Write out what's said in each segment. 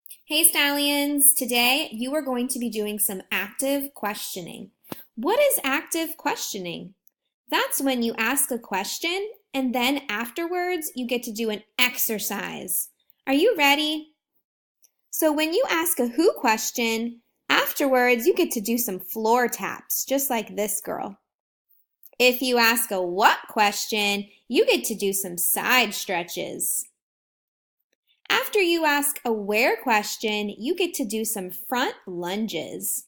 Hey Stallions! Today you are going to be doing some active questioning. What is active questioning? That's when you ask a question and then afterwards you get to do an exercise. Are you ready? So when you ask a who question, afterwards you get to do some floor taps, just like this girl. If you ask a what question, you get to do some side stretches. After you ask a where question, you get to do some front lunges.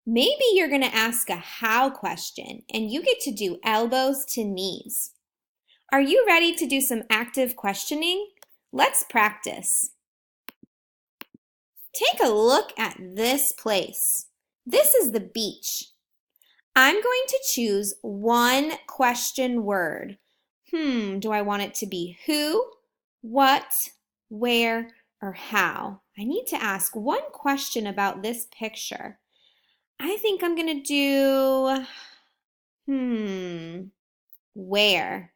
Maybe you're going to ask a how question and you get to do elbows to knees. Are you ready to do some active questioning? Let's practice. Take a look at this place. This is the beach. I'm going to choose one question word. Do I want it to be who, what, where, or how? I need to ask one question about this picture. I think I'm going to do, where?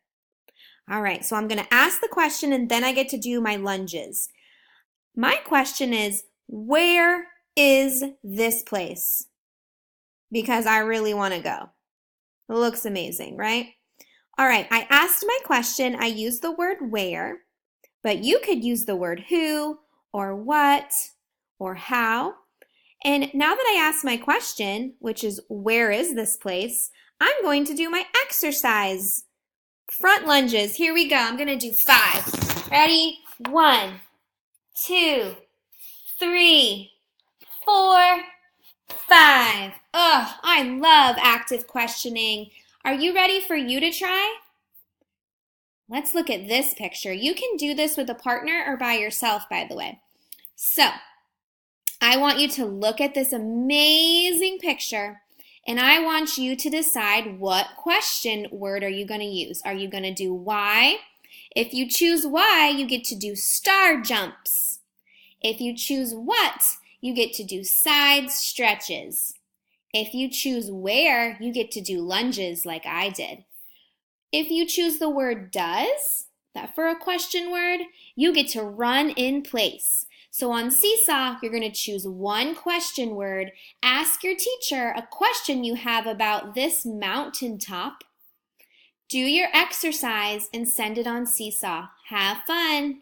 All right, so I'm going to ask the question and then I get to do my lunges. My question is, where is this place? Because I really want to go. It looks amazing, right? All right, I asked my question. I used the word where, but you could use the word who or what or how. And now that I asked my question, which is where is this place, I'm going to do my exercise. Front lunges. Here we go. I'm going to do 5. Ready? 1, 2, 3, 4, 5. Oh, I love active questioning. Are you ready for you to try? Let's look at this picture. You can do this with a partner or by yourself, by the way. So, I want you to look at this amazing picture and I want you to decide what question word are you going to use. Are you going to do why? If you choose why, you get to do star jumps. If you choose what, you get to do side stretches. If you choose where, you get to do lunges like I did. If you choose the word does, that for a question word, you get to run in place. So on Seesaw, you're going to choose one question word. Ask your teacher a question you have about this mountaintop. Do your exercise and send it on Seesaw. Have fun!